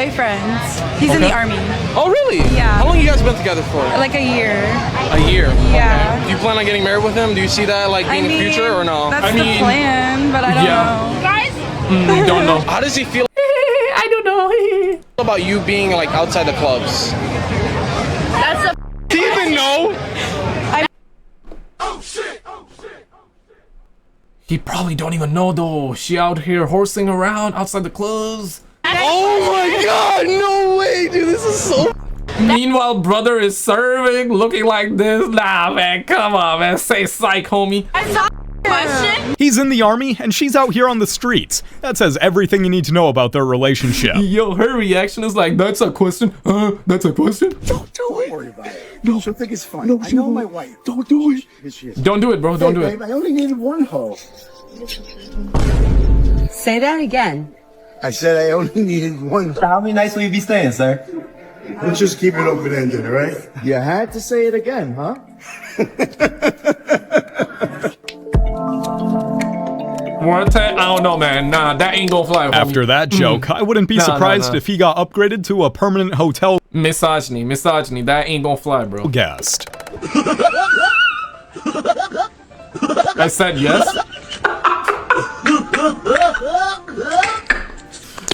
boyfriend. He's in the army. Oh, really? Yeah. How long you guys been together for? Like a year. A year? Yeah. Okay. Do you plan on getting married with him? Do you see that like being the future or no? That's the plan, but I don't know. Guys? Don't know. How does he feel? I don't know. About you being like outside the clubs? That's a. Do you even know? Oh shit! Oh shit! He probably don't even know though. She out here horsing around outside the clubs. Oh my god, no way, dude, this is so. Meanwhile, brother is serving, looking like this. Nah, man, come on, man. Say psych, homie. I saw question. He's in the army and she's out here on the streets. That says everything you need to know about their relationship. Yo, her reaction is like, that's a question? That's a question? Don't worry about it. No, she'll think it's fun. No, I know my wife. Don't do it. Here she is. Don't do it, bro. Don't do it. Babe, I only needed one hoe. Say that again. I said I only needed one. How many nights will you be staying, sir? Let's just keep it open-ended, all right? You had to say it again, huh? What? I don't know, man. Nah, that ain't gonna fly. After that joke, I wouldn't be surprised if he got upgraded to a permanent hotel misogyny. That ain't gonna fly, bro. guest. I said yes.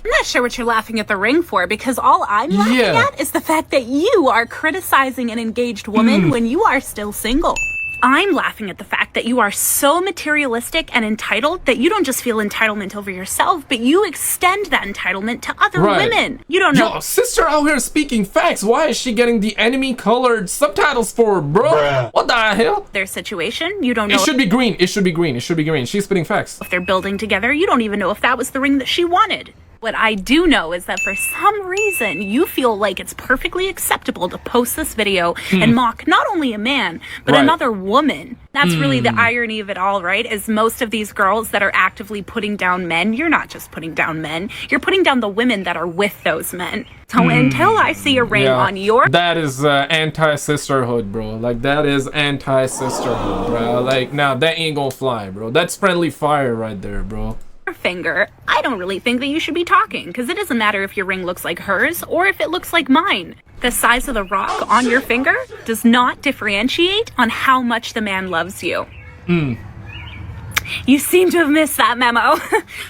I'm not sure what you're laughing at the ring for, because all I'm laughing at is the fact that you are criticizing an engaged woman when you are still single. I'm laughing at the fact that you are so materialistic and entitled that you don't just feel entitlement over yourself, but you extend that entitlement to other women. You don't know. Yo, sister out here speaking facts. Why is she getting the enemy colored subtitles for, bro? Bruh. What the hell? Their situation, you don't know. It should be green. It should be green. It should be green. She's spitting facts. If they're building together, you don't even know if that was the ring that she wanted. What I do know is that for some reason, you feel like it's perfectly acceptable to post this video and mock not only a man, but another woman. That's really the irony of it all, right? Is most of these girls that are actively putting down men, you're not just putting down men, you're putting down the women that are with those men. So until I see a ring on your... That is anti-sisterhood, bro. Like, that is anti-sisterhood, bro. Like, nah, that ain't gonna fly, bro. That's friendly fire right there, bro. Finger, I don't really think that you should be talking, because it doesn't matter if your ring looks like hers or if it looks like mine. The size of the rock on your finger does not differentiate on how much the man loves you. You seem to have missed that memo.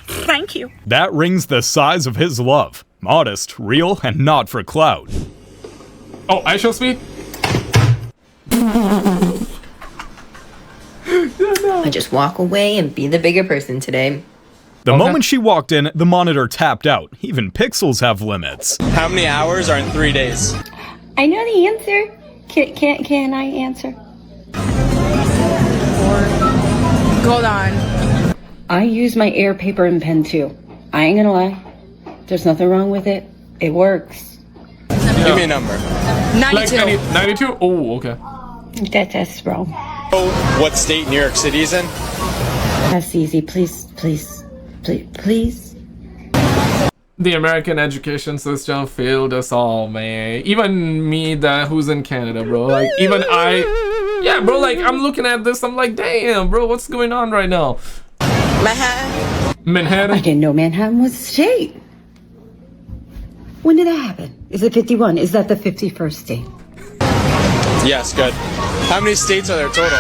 Thank you. That ring's the size of his love. Modest, real, and not for clout. Oh, I show speed? I just walk away and be the bigger person today. The moment she walked in, the monitor tapped out. Even pixels have limits. How many hours are in 3 days? I know the answer. Can I answer? Hold on. I use my air paper and pen too. I ain't gonna lie. There's nothing wrong with it. It works. Give me a number. 92. Like 92? Oh, okay. That's wrong. Oh, what state New York City is in? That's easy. Please. The American education system failed us all, man. Even me, who's in Canada, bro. Like, even I... Yeah, bro, like, I'm looking at this, I'm like, damn, bro, what's going on right now? Manhattan? I didn't know Manhattan was a state. When did that happen? Is it 51? Is that the 51st state? Yes, good. How many states are there total?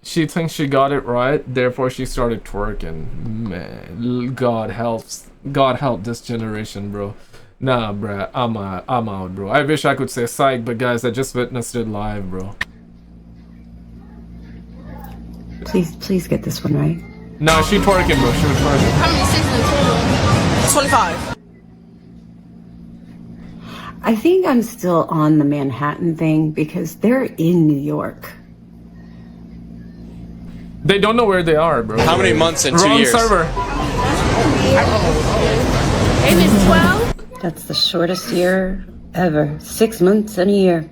She thinks she got it right, therefore she started twerking. Man, God help this generation, bro. Nah, bruh, I'm out, bro. I wish I could say psych, but guys, I just witnessed it live, bro. Please get this one right. No, she twerking, bro. She was twerking. How many seasons total? 25. I think I'm still on the Manhattan thing because they're in New York. They don't know where they are, bro. How many months in 2 years? Wrong server. Maybe it's 12? That's the shortest year ever. 6 months and a year.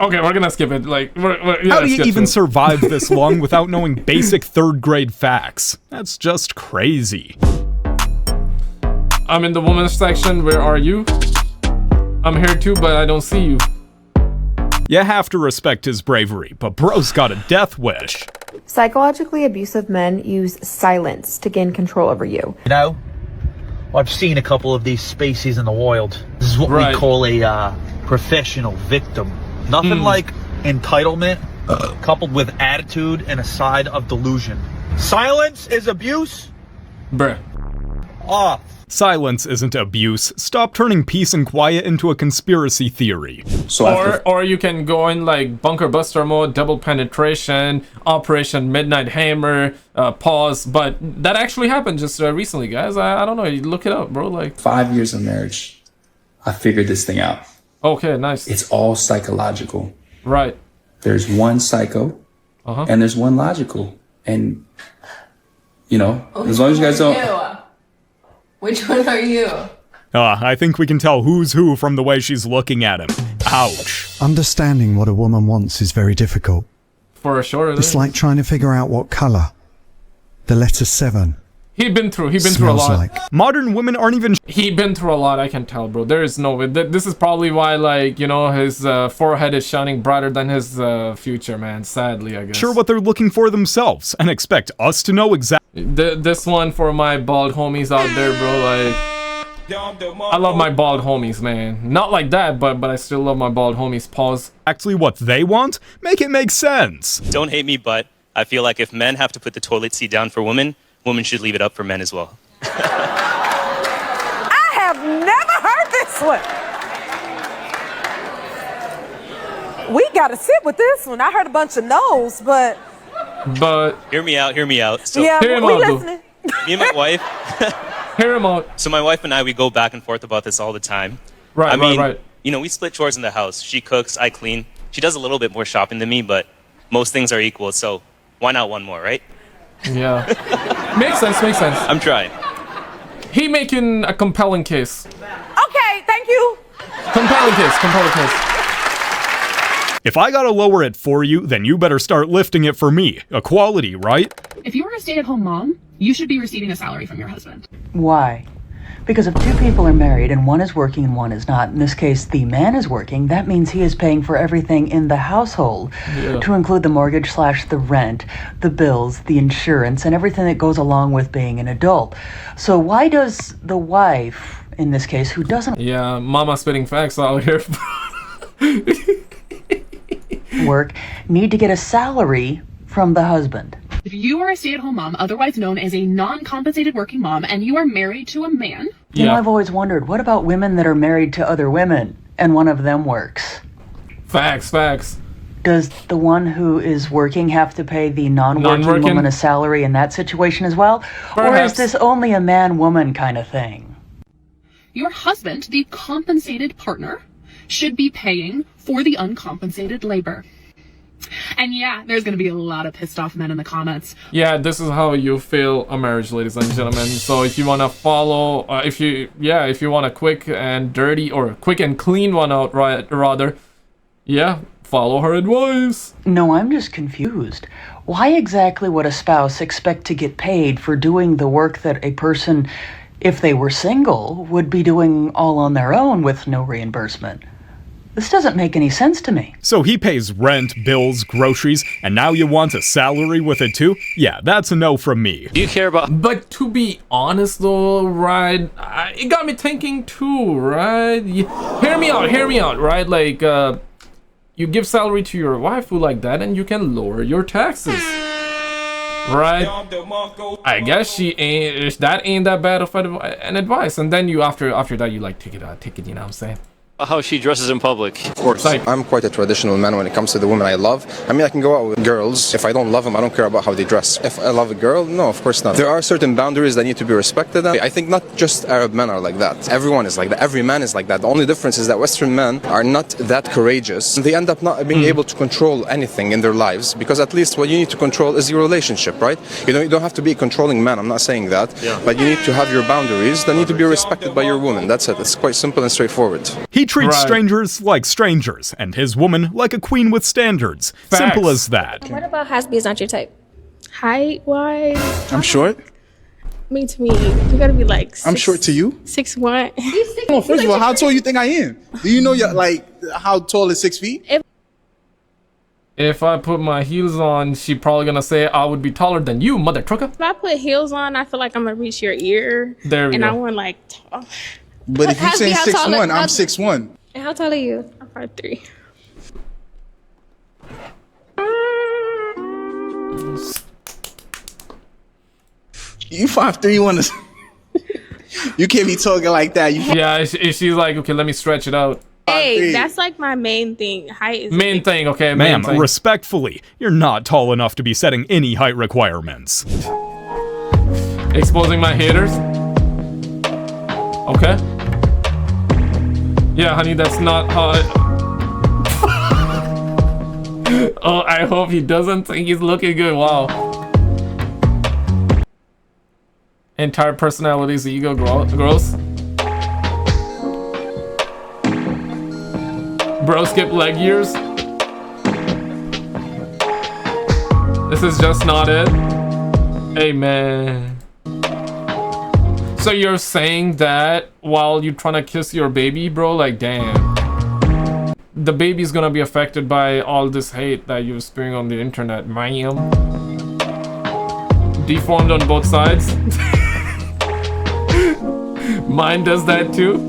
Okay, we're gonna skip it. Like, how do you even survive this long without knowing basic third-grade facts? That's just crazy. I'm in the women's section. Where are you? I'm here too, but I don't see you. You have to respect his bravery, but bro's got a death wish. Psychologically abusive men use silence to gain control over you. You know, I've seen a couple of these species in the wild. This is what we call a professional victim. Nothing like entitlement coupled with attitude and a side of delusion. Silence is abuse. Bruh. Off. Silence isn't abuse. Stop turning peace and quiet into a conspiracy theory. Or you can go in like bunker buster mode, double penetration, Operation Midnight Hammer, pause. But that actually happened just recently, guys. I don't know. You look it up, bro. Like 5 years of marriage, I figured this thing out. Okay, nice. It's all psychological. Right. There's one psycho, and there's one logical. And, you know, as long as you guys don't... Which one are you? I think we can tell who's who from the way she's looking at him. Ouch. Understanding what a woman wants is very difficult. For sure. It's like trying to figure out what color the letter 7 He'd been through a lot. like. Modern women aren't even... He'd been through a lot, I can tell, bro. There is no way. This is probably why, like, you know, his forehead is shining brighter than his future, man. Sadly, I guess. Sure what they're looking for themselves, and expect us to know exactly... This one for my bald homies out there, bro, like... I love my bald homies, man. Not like that, but I still love my bald homies. Pause. Actually what they want? Make it make sense. Don't hate me, but I feel like if men have to put the toilet seat down for women, women should leave it up for men as well. I have never heard this one. We gotta sit with this one. I heard a bunch of no's, but hear me out. So yeah, we listening. Me and my wife. Hear him out. So my wife and I, we go back and forth about this all the time. Right, I mean, right. You know, we split chores in the house. She cooks, I clean. She does a little bit more shopping than me, but most things are equal. So why not one more, right? Yeah. Makes sense. I'm trying. He making a compelling case. Okay, thank you. Compelling case. If I gotta lower it for you, then you better start lifting it for me. Equality, right? If you were a stay-at-home mom, you should be receiving a salary from your husband. Why? Because if two people are married and one is working and one is not, in this case the man is working, that means he is paying for everything in the household, to include the mortgage / the rent, the bills, the insurance, and everything that goes along with being an adult. So why does the wife, in this case, who doesn't mama spitting facts out here, work, need to get a salary from the husband? If you are a stay-at-home mom, otherwise known as a non-compensated working mom, and you are married to a man... You know, I've always wondered, what about women that are married to other women, and one of them works? Facts. Does the one who is working have to pay the non-working woman a salary in that situation as well? Or is this only a man-woman kind of thing? Your husband, the compensated partner, should be paying for the uncompensated labor. And yeah, there's gonna be a lot of pissed off men in the comments. Yeah, this is how you fail a marriage, ladies and gentlemen. So if you wanna follow, if you want a quick and dirty or quick and clean one out, rather, follow her advice. No, I'm just confused. Why exactly would a spouse expect to get paid for doing the work that a person, if they were single, would be doing all on their own with no reimbursement? This doesn't make any sense to me. So he pays rent, bills, groceries, and now you want a salary with it too? Yeah, that's a no from me. Do you care about... But to be honest though, right, it got me thinking too, right? Hear me out, right? Like, you give salary to your wife like that and you can lower your taxes. Right? I guess that ain't that bad of an advice. And then you, after that, you like take it, you know what I'm saying? How she dresses in public. Of course. I'm quite a traditional man when it comes to the women I love. I mean, I can go out with girls. If I don't love them, I don't care about how they dress. If I love a girl, no, of course not. There are certain boundaries that need to be respected. I think not just Arab men are like that. Everyone is like that. Every man is like that. The only difference is that Western men are not that courageous. They end up not being able to control anything in their lives because at least what you need to control is your relationship, right? You don't have to be a controlling man. I'm not saying that. But you need to have your boundaries that need to be respected by your woman. That's it. It's quite simple and straightforward. He treats strangers like strangers, and his woman like a queen with standards. Facts. Simple as that. What about Hasby is not your type? Height-wise? I'm short. Me to me. You gotta be like I'm short to you? 6'1". Well, first of all, how tall you think I am? Do you know how tall is 6 feet? If I put my heels on, she probably gonna say I would be taller than you, mother trucker. If I put heels on, I feel like I'm gonna reach your ear. There we and go. I want like tall. But if you're saying How 6'1", I'm 6'1". And how tall are you? I'm 5'3". You 5'3", you want to... You can't be talking like that. Yeah, she's like, okay, let me stretch it out. Hey, that's like my main thing. Height is Main thing, okay, Ma'am, main thing. respectfully, you're not tall enough to be setting any height requirements. Exposing my haters. Okay. Yeah, honey, that's not how Oh, I hope he doesn't think he's looking good. Wow. Entire personality's ego gross. Bro, skip leg years. This is just not it. Hey, man. So you're saying that while you're trying to kiss your baby, bro? Like, damn. The baby's gonna be affected by all this hate that you're spewing on the internet, ma'am. Deformed on both sides. Mine does that too.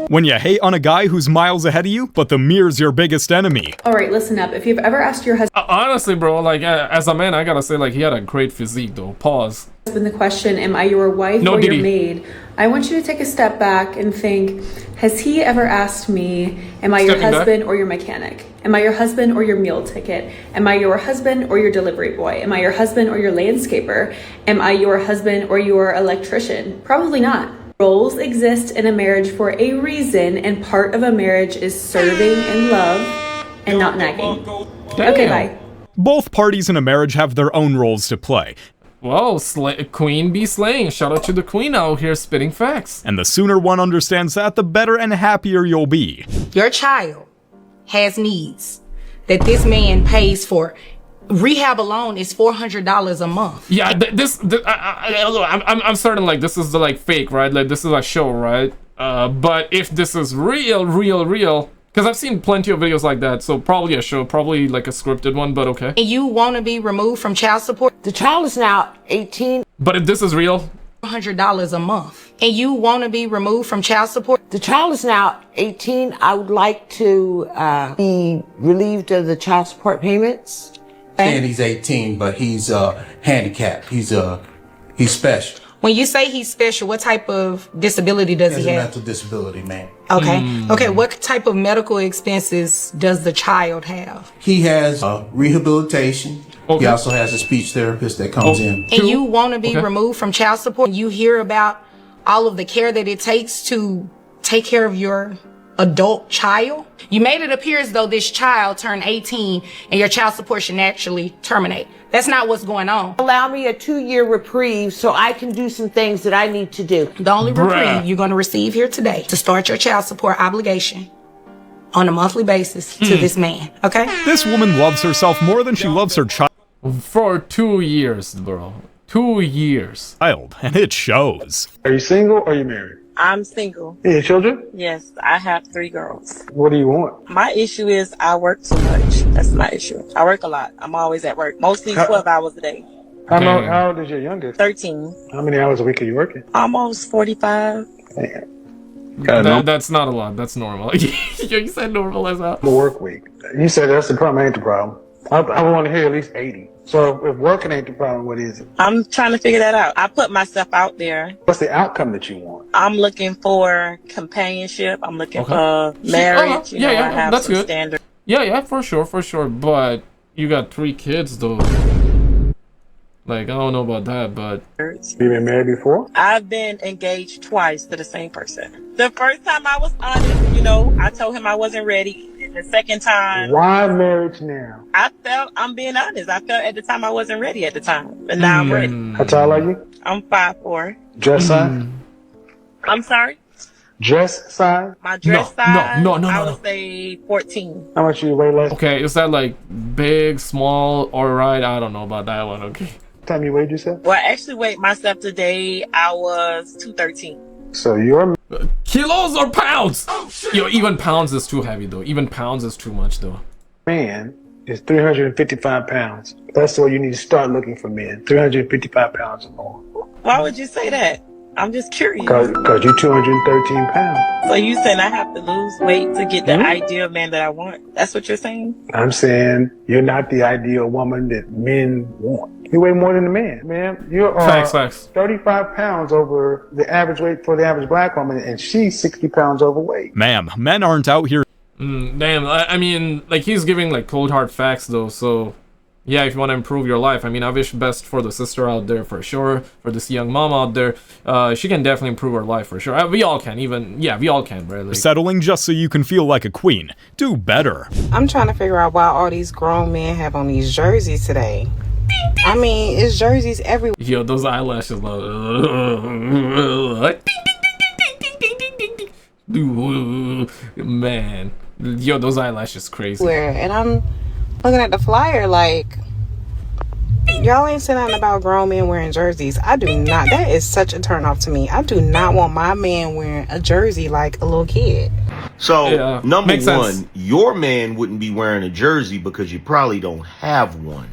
When you hate on a guy who's miles ahead of you, but the mirror's your biggest enemy. All right, listen up. If you've ever asked your husband Honestly, bro, like, as a man, I gotta say, like, he had a great physique, though. Pause. the question, am I your wife No or diddy. your maid? I want you to take a step back and think, has he ever asked me, am I your Stepping back. husband or your mechanic? Am I your husband or your meal ticket? Am I your husband or your delivery boy? Am I your husband or your landscaper? Am I your husband or your electrician? Probably not. Roles exist in a marriage for a reason, and part of a marriage is serving and love and not nagging. Okay, bye. Both parties in a marriage have their own roles to play. Whoa, Queen bee slaying. Shout out to the Queen out here spitting facts. And the sooner one understands that, the better and happier you'll be. Your child has needs that this man pays for. Rehab alone is $400 a month. Yeah, I'm certain, like, this is the, like, fake, right? Like, this is a show, right? But if this is real, because I've seen plenty of videos like that, so probably a show, probably like a scripted one, but okay. And you want to be removed from child support? The child is now 18. But if this is real, $400 a month. And you want to be removed from child support? The child is now 18. I would like to be relieved of the child support payments. And he's 18, but he's handicapped. He's special. When you say he's special, what type of disability does he He has a have? mental disability, man. Okay. Okay. What type of medical expenses does the child have? He has rehabilitation. He also has a speech therapist that comes in. And you want to be removed from child support? You hear about all of the care that it takes to take care of your adult child? You made it appear as though this child turned 18 and your child support should naturally terminate. That's not what's going on. Allow me a 2-year reprieve so I can do some things that I need to do. The only reprieve you're going to receive here today to start your child support obligation on a monthly basis to this man, okay? This woman loves herself more than she loves her child. For 2 years, bro. 2 years. And it shows. Are you single or are you married? I'm single. Any children? Yes, I have 3 girls. What do you want? My issue is I work too much. That's my issue. I work a lot. I'm always at work. Mostly 12 hours a day. How old is your youngest? 13. How many hours a week are you working? Almost 45. That's not a lot. That's normal. You said normal as well. The work week. You said that's the problem, ain't the problem. I want to hear at least 80. So if working ain't the problem, what is it? I'm trying to figure that out. I put myself out there. What's the outcome that you want? I'm looking for companionship. I'm looking for marriage. I have that's some good. standards. Yeah, for sure. But you got 3 kids though. Like, I don't know about that, but you been married before? I've been engaged twice to the same person. The first time I was honest, I told him I wasn't ready. And the second time, why marriage now? I'm being honest. I felt at the time I wasn't ready at the time, but now I'm ready. How tall are you? I'm 5'4". Dress size? I'm sorry? Dress size? My dress size? No. I would say 14. How much you weigh less? Okay, is that like big, small, alright? I don't know about that one, okay. What time you weighed yourself? Well, I actually weighed myself today. I was 213. So you're... Kilos or pounds? Yo, even pounds is too heavy though. Even pounds is too much though. Man is 355 pounds. That's where you need to start looking for men. 355 pounds or more. Why would you say that? I'm just curious. Because you're 213 pounds. So you saying I have to lose weight to get the ideal man that I want? That's what you're saying? I'm saying you're not the ideal woman that men want. You weigh more than a man, man. You are Facts. 35 pounds over the average weight for the average black woman, and she's 60 pounds overweight. Ma'am, men aren't out here. Damn, I mean, like, he's giving, like, cold hard facts, though, so... Yeah, if you want to improve your life, I mean, I wish best for the sister out there, for sure. For this young mom out there, she can definitely improve her life, for sure. We all can, we all can, right? Like, Settling just so you can feel like a queen. Do better. I'm trying to figure out why all these grown men have on these jerseys today. I mean, it's jerseys everywhere. Yo, those eyelashes, man. Yo, those eyelashes crazy. And I'm looking at the flyer like, y'all ain't saying nothing about grown men wearing jerseys. I do not. That is such a turnoff to me. I do not want my man wearing a jersey like a little kid. So, number one, your man wouldn't be wearing a jersey because you probably don't have one.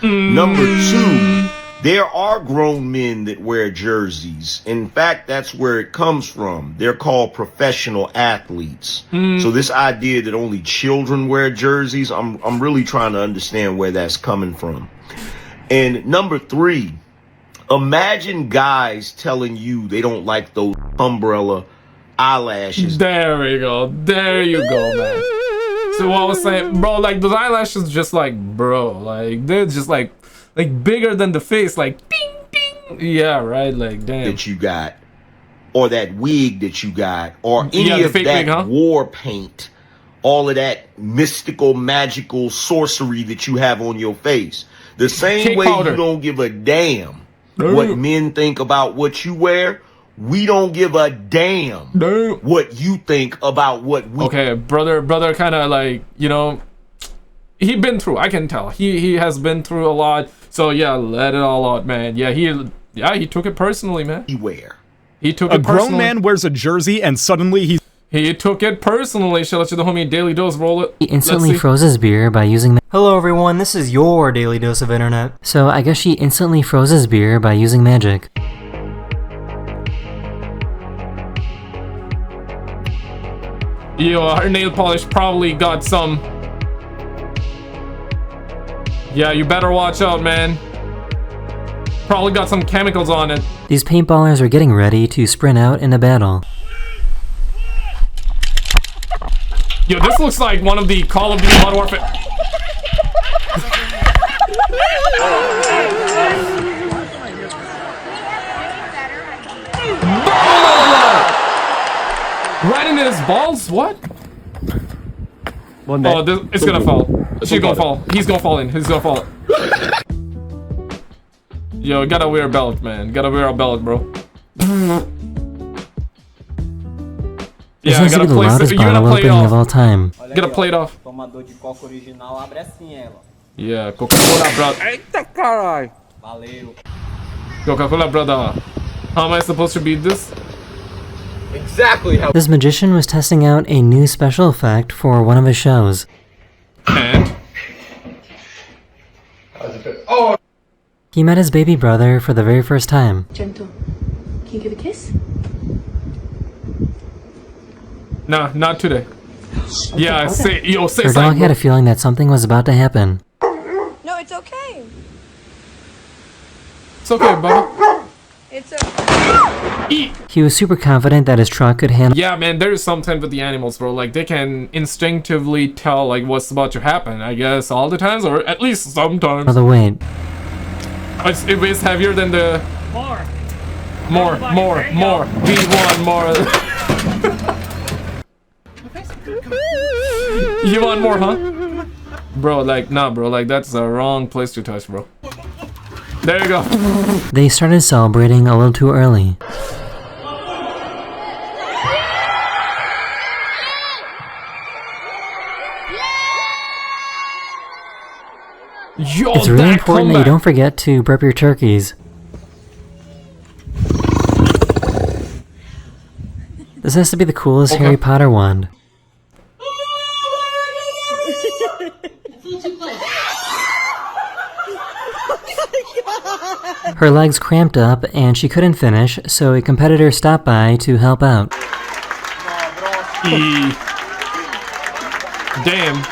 Number two, there are grown men that wear jerseys. In fact, that's where it comes from. They're called professional athletes. So this idea that only children wear jerseys, I'm really trying to understand where that's coming from. And number three, imagine guys telling you they don't like those umbrella eyelashes. There we go. There you go, man. So what I was saying, bro, like, those eyelashes just like, bro, like, they're just like bigger than the face, like, ding, ding. Yeah, right, like, damn. That you got, or that wig that you got, or any of that wig, huh? war paint, all of that mystical, magical sorcery that you have on your face. The same Cake way powder. you don't give a damn what men think about what you wear, we don't give a damn what you think about what we... Okay, brother kind of like, you know, he been through, I can tell. He has been through a lot. So yeah, let it all out, man. Yeah, he took it personally, man. He took it personally. A grown man wears a jersey and suddenly he took it personally. Shout out to the homie Daily Dose, roll it. He instantly froze his beer by using... Hello everyone, this is your Daily Dose of Internet. So I guess she instantly froze his beer by using magic. Yo, her nail polish probably got some... Yeah, you better watch out, man. Probably got some chemicals on it. These paintballers are getting ready to sprint out in a battle. Yo, this looks like one of the Call of Duty Modern Warfare... Right into his balls? What? Oh, it's gonna fall. She's gonna fall. He's gonna fall in. He's gonna fall. Yo, gotta wear a belt, man. Gotta wear a belt, bro. This has to be the loudest bottle opening of all time. Gotta play it off. Yeah, Coca-Cola, brother. Eita caralho. Coca-Cola, brother. How am I supposed to beat this? Exactly how. This magician was testing out a new special effect for one of his shows. And? Oh! He met his baby brother for the very first time. Gentle. Can you give a kiss? Nah, not today. Yeah, say Her something. dog had a feeling that something was about to happen. No, it's okay. It's okay, Bubba. It's okay. He was super confident that his truck could handle... Yeah, man, there is something with the animals, bro. Like, they can instinctively tell, like, what's about to happen. I guess all the times, or at least sometimes. the weight. It weighs heavier than the... More. We want more. You want more, huh? Bro, like, nah, bro. Like, that's the wrong place to touch, bro. There you go. They started celebrating a little too early. Yo, It's really important that you don't forget to prep your turkeys. This has to be the coolest Harry Potter wand. Her legs cramped up and she couldn't finish, so a competitor stopped by to help out. Damn.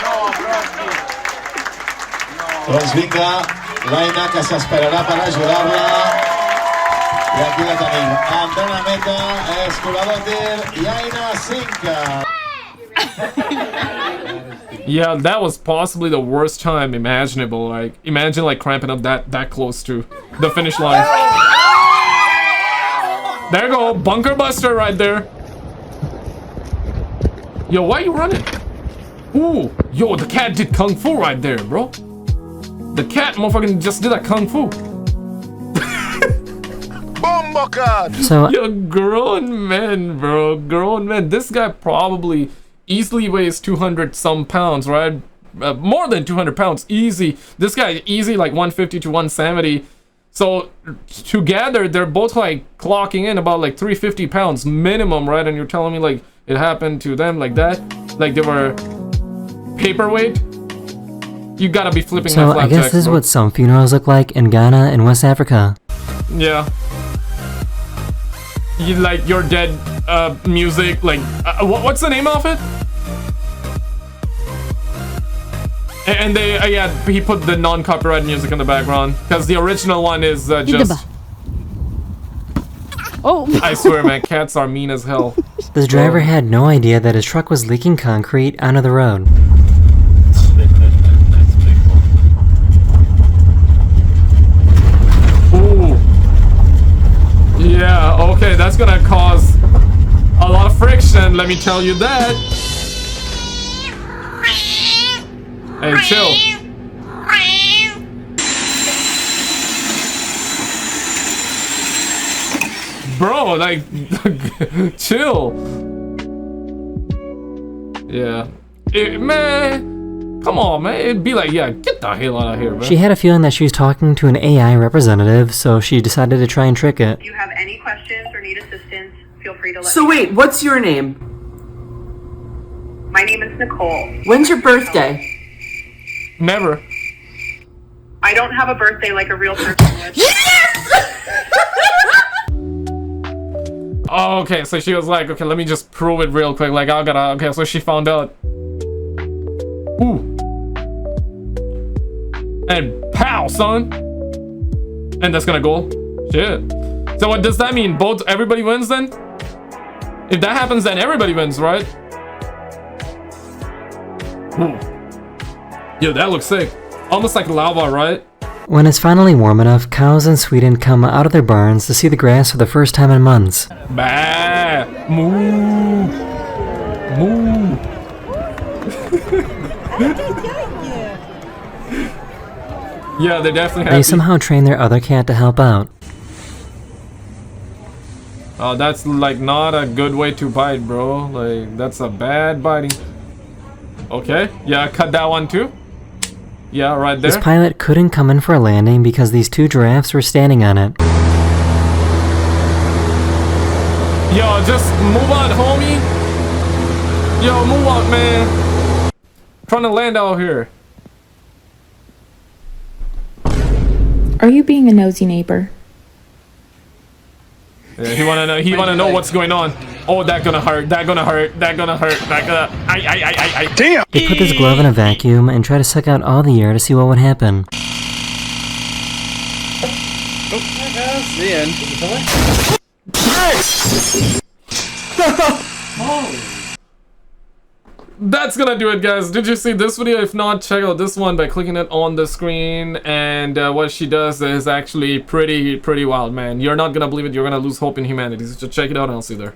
Doncs vinga, l'Aina que s'esperarà per ajudar-la. I aquí la tenim. Entrant a meta, escolador tir i Aina Cinca. Yeah, that was possibly the worst time imaginable. Like, imagine like cramping up that close to the finish line. There you go, bunker buster right there. Yo, why are you running? Ooh, yo, the cat did kung fu right there, bro. The cat motherfucking just did a kung fu. So, yo, grown men, bro, grown men. This guy probably easily weighs 200 some pounds, right? More than 200 pounds, easy. This guy easy like 150 to 170. So together they're both like clocking in about like 350 pounds minimum, right? And you're telling me like it happened to them like that, like they were paperweight? You gotta be flipping my so flapjacks, I guess this is bro. what some funerals look like in Ghana and West Africa. Yeah. You like your dead music, like what's the name of it? And they yeah, he put the non-copyright music in the background because the original one is just. Oh, I swear, man, cats are mean as hell. This driver had no idea that his truck was leaking concrete onto the road. Ooh. Yeah, okay, that's gonna cause a lot of friction, let me tell you that. Hey, chill. Bro, like, chill. Yeah. Man, come on, man. It'd be like, yeah, get the hell out of here, man. She had a feeling that she was talking to an AI representative, so she decided to try and trick it. If you have any questions or need assistance, feel free to let So me wait, what's your name? know. My name is Nicole. When's your birthday? Never. I don't have a birthday like a real person would. Oh, okay, so she was like, okay, let me just prove it real quick. Like, I gotta, okay, so she found out. Ooh. And pow, son. And that's gonna go. Shit. So what does that mean? Everybody wins then? If that happens, then everybody wins, right? Ooh. Yo, that looks sick. Almost like lava, right? When it's finally warm enough, cows in Sweden come out of their barns to see the grass for the first time in months. Bah! Moo! Moo! Yeah, they're definitely happy. They somehow train their other cat to help out. Oh, that's like not a good way to bite, bro. Like, that's a bad biting. Okay, yeah, cut that one too. Yeah, right there. This pilot couldn't come in for a landing because these two giraffes were standing on it. Yo, just move on, homie. Yo, move on, man. Trying to land out here. Are you being a nosy neighbor? Yeah, he wanna know what's going on. Oh, that gonna hurt, that gonna hurt, that gonna hurt, that gonna... I. Damn! They put this glove in a vacuum and try to suck out all the air to see what would happen. Oh, that's the end. That's gonna do it, guys. Did you see this video? If not, check out this one by clicking it on the screen. And what she does is actually pretty wild, man. You're not gonna believe it. You're gonna lose hope in humanity. So check it out and I'll see you there.